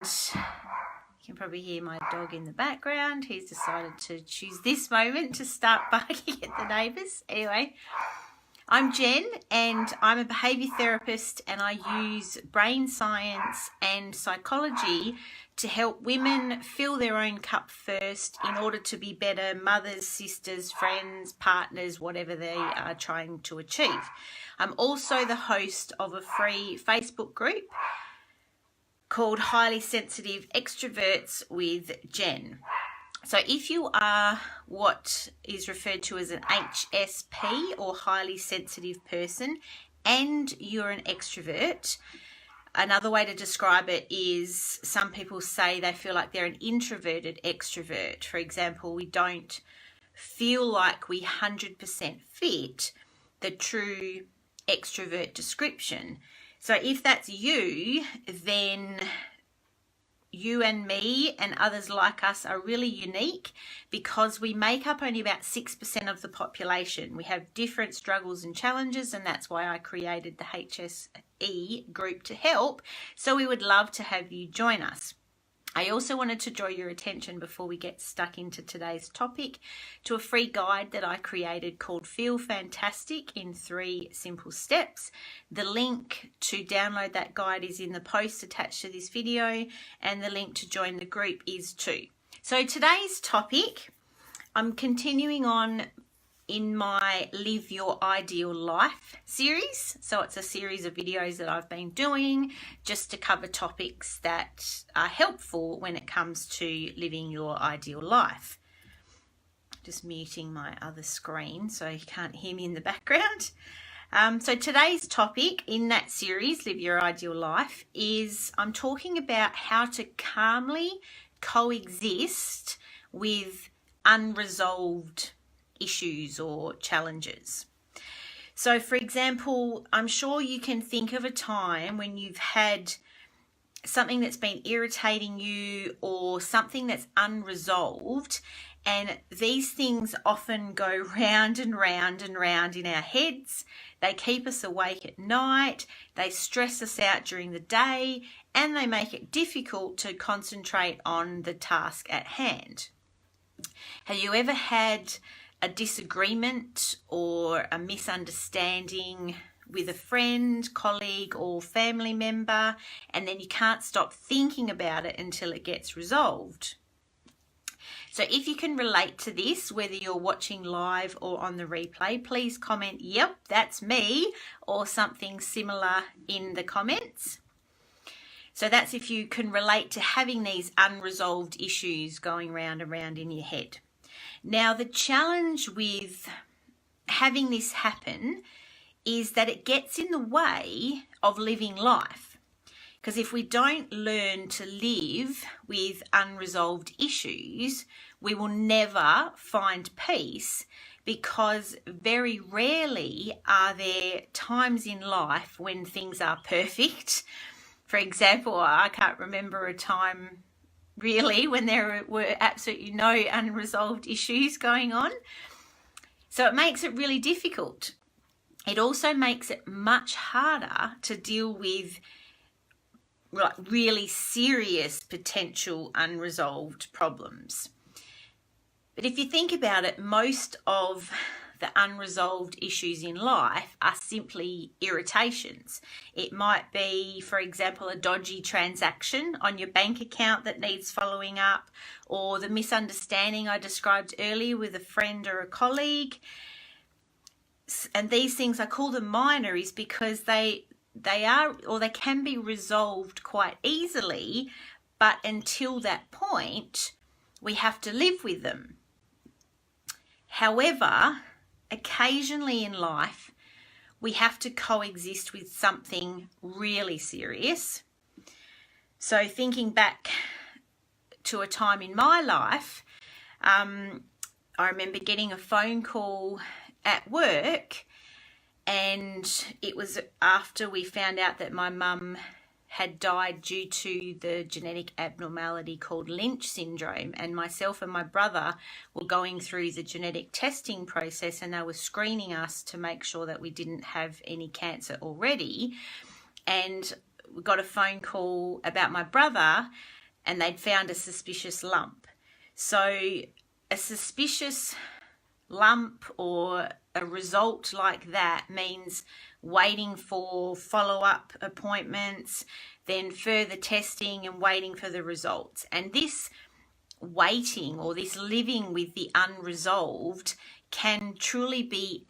you can probably hear my dog in the background. He's decided to choose this moment to start barking at the neighbours. Anyway, I'm Jen and I'm a behaviour therapist, and I use brain science and psychology to help women fill their own cup first in order to be better mothers, sisters, friends, partners, whatever they are trying to achieve. I'm also the host of a free Facebook group called Highly Sensitive Extroverts with Jen. So if you are what is referred to as an HSP or highly sensitive person and you're an extrovert, another way to describe it is some people say they feel like they're an introverted extrovert. For example, we don't feel like we 100% fit the true extrovert description. So if that's you, then you and me and others like us are really unique because we make up only about 6% of the population. We have different struggles and challenges, and that's why I created the HSE group to help. So we would love to have you join us. I also wanted to draw your attention before we get stuck into today's topic to a free guide that I created called Feel Fantastic in 3 Simple Steps. The link to download that guide is in the post attached to this video, and the link to join the group is too. So today's topic, I'm continuing on in my Live Your Ideal Life series. So it's a series of videos that I've been doing just to cover topics that are helpful when it comes to living your ideal life. Just muting my other screen so you can't hear me in the background. So today's topic in that series, Live Your Ideal Life, is I'm talking about how to calmly coexist with unresolved issues or challenges. So for example, I'm sure you can think of a time when you've had something that's been irritating you or something that's unresolved, and these things often go round and round and round in our heads. They keep us awake at night, they stress us out during the day, and they make it difficult to concentrate on the task at hand. Have you ever had a disagreement or a misunderstanding with a friend, colleague, or family member, and then you can't stop thinking about it until it gets resolved? So if you can relate to this, whether you're watching live or on the replay, please comment, yep, that's me, or something similar in the comments. So that's if you can relate to having these unresolved issues going round and round in your head. Now, the challenge with having this happen is that it gets in the way of living life. Because if we don't learn to live with unresolved issues, we will never find peace, because very rarely are there times in life when things are perfect. For example, I can't remember a time really when there were absolutely no unresolved issues going on. So it makes it really difficult. It also makes it much harder to deal with really serious potential unresolved problems. But if you think about it, most of the unresolved issues in life are simply irritations. It might be, for example, a dodgy transaction on your bank account that needs following up, or the misunderstanding I described earlier with a friend or a colleague. And these things, I call them minor, is because they are, or they can be resolved quite easily, but until that point, we have to live with them. However, occasionally in life, we have to coexist with something really serious. So thinking back to a time in my life, I remember getting a phone call at work, and it was after we found out that my mum had died due to the genetic abnormality called Lynch syndrome, and myself and my brother were going through the genetic testing process, and they were screening us to make sure that we didn't have any cancer already. And got a phone call about my brother and they'd found a suspicious lump. So a suspicious lump or a result like that means waiting for follow-up appointments, then further testing and waiting for the results. And this waiting or this living with the unresolved can truly be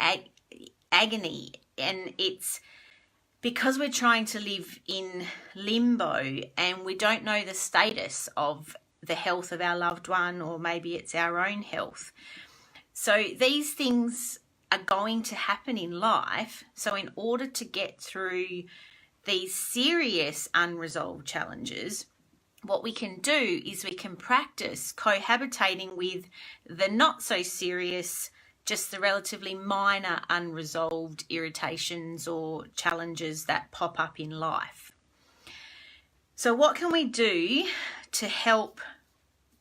agony, and it's because we're trying to live in limbo and we don't know the status of the health of our loved one, or maybe it's our own health. So these things are going to happen in life. So in order to get through these serious unresolved challenges, what we can do is we can practice cohabitating with the not so serious, just the relatively minor unresolved irritations or challenges that pop up in life. So what can we do to help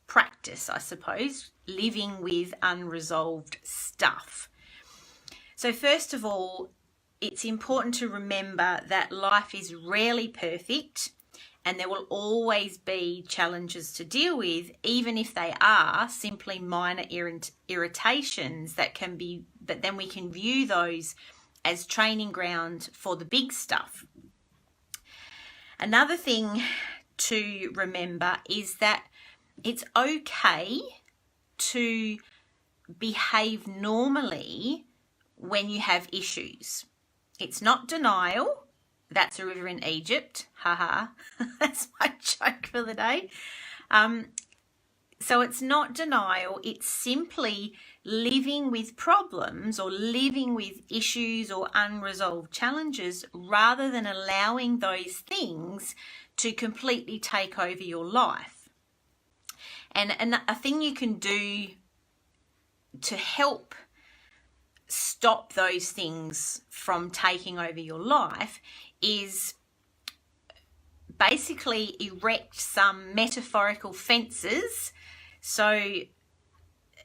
practice, I suppose, living with unresolved stuff? So first of all, it's important to remember that life is rarely perfect and there will always be challenges to deal with, even if they are simply minor irritations that can be, but then we can view those as training ground for the big stuff. Another thing to remember is that it's okay to behave normally when you have issues. It's not denial. That's a river in Egypt. Haha. That's my joke for the day. So it's not denial. It's simply living with problems or living with issues or unresolved challenges rather than allowing those things to completely take over your life. And a thing you can do to help stop those things from taking over your life is basically erect some metaphorical fences. So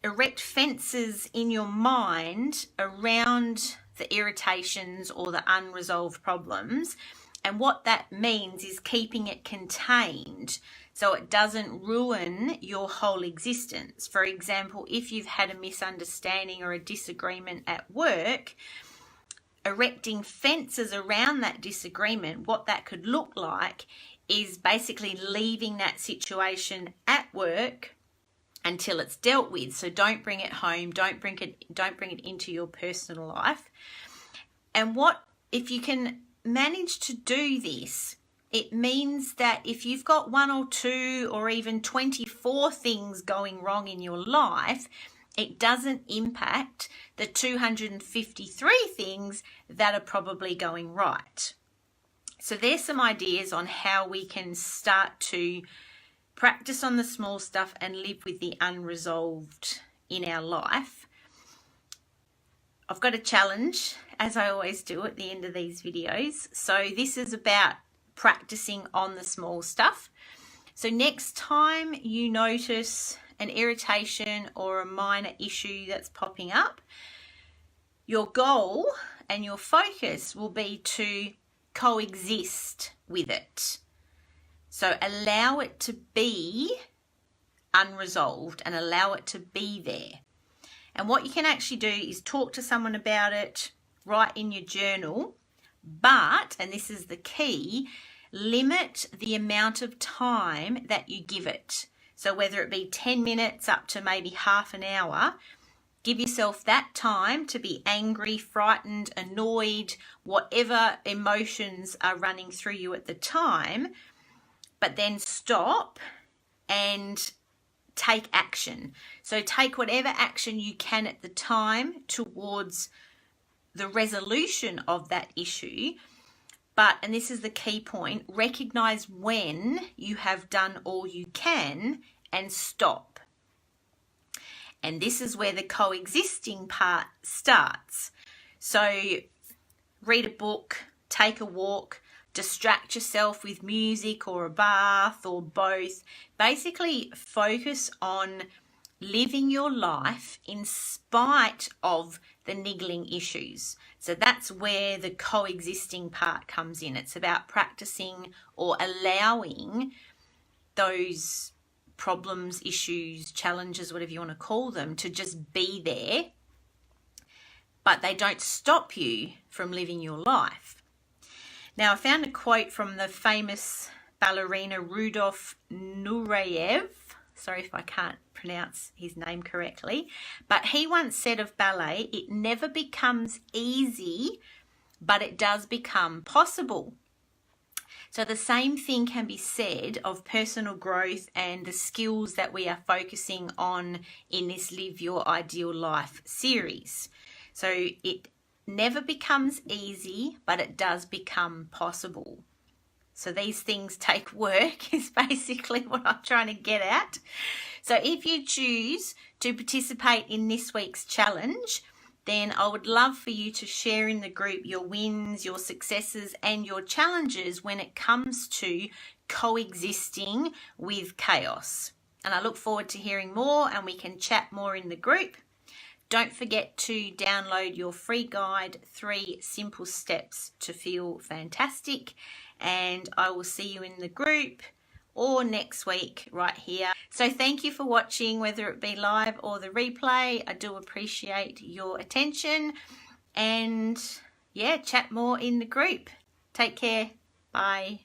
erect fences in your mind around the irritations or the unresolved problems. And what that means is keeping it contained so it doesn't ruin your whole existence. For example, if you've had a misunderstanding or a disagreement at work, erecting fences around that disagreement, what that could look like is basically leaving that situation at work until it's dealt with. So don't bring it home, don't bring it into your personal life. And what if you can manage to do this, it means that if you've got 1 or 2 or even 24 things going wrong in your life, it doesn't impact the 253 things that are probably going right. So there's some ideas on how we can start to practice on the small stuff and live with the unresolved in our life. I've got a challenge, as I always do at the end of these videos. So this is about practicing on the small stuff. So next time you notice an irritation or a minor issue that's popping up, your goal and your focus will be to coexist with it. So allow it to be unresolved and allow it to be there. And what you can actually do is talk to someone about it, write in your journal, but, and this is the key, limit the amount of time that you give it. So whether it be 10 minutes up to maybe half an hour, give yourself that time to be angry, frightened, annoyed, whatever emotions are running through you at the time, but then stop and take action. So take whatever action you can at the time towards the resolution of that issue. But, and this is the key point, recognize when you have done all you can and stop. And this is where the coexisting part starts. So read a book, take a walk, distract yourself with music or a bath or both. Basically focus on living your life in spite of the niggling issues. So that's where the coexisting part comes in. It's about practicing or allowing those problems, issues, challenges, whatever you want to call them, to just be there, but they don't stop you from living your life. Now, I found a quote from the famous ballerina Rudolf Nureyev. Sorry if I can't pronounce his name correctly, but he once said of ballet, it never becomes easy, but it does become possible. So the same thing can be said of personal growth and the skills that we are focusing on in this Live Your Ideal Life series. So it never becomes easy, but it does become possible. So these things take work is basically what I'm trying to get at. So if you choose to participate in this week's challenge, then I would love for you to share in the group your wins, your successes, and your challenges when it comes to coexisting with chaos. And I look forward to hearing more, and we can chat more in the group. Don't forget to download your free guide, 3 Simple Steps to Feel Fantastic. And I will see you in the group or next week right here. So thank you for watching, whether it be live or the replay. I do appreciate your attention, and yeah, chat more in the group. Take care. Bye.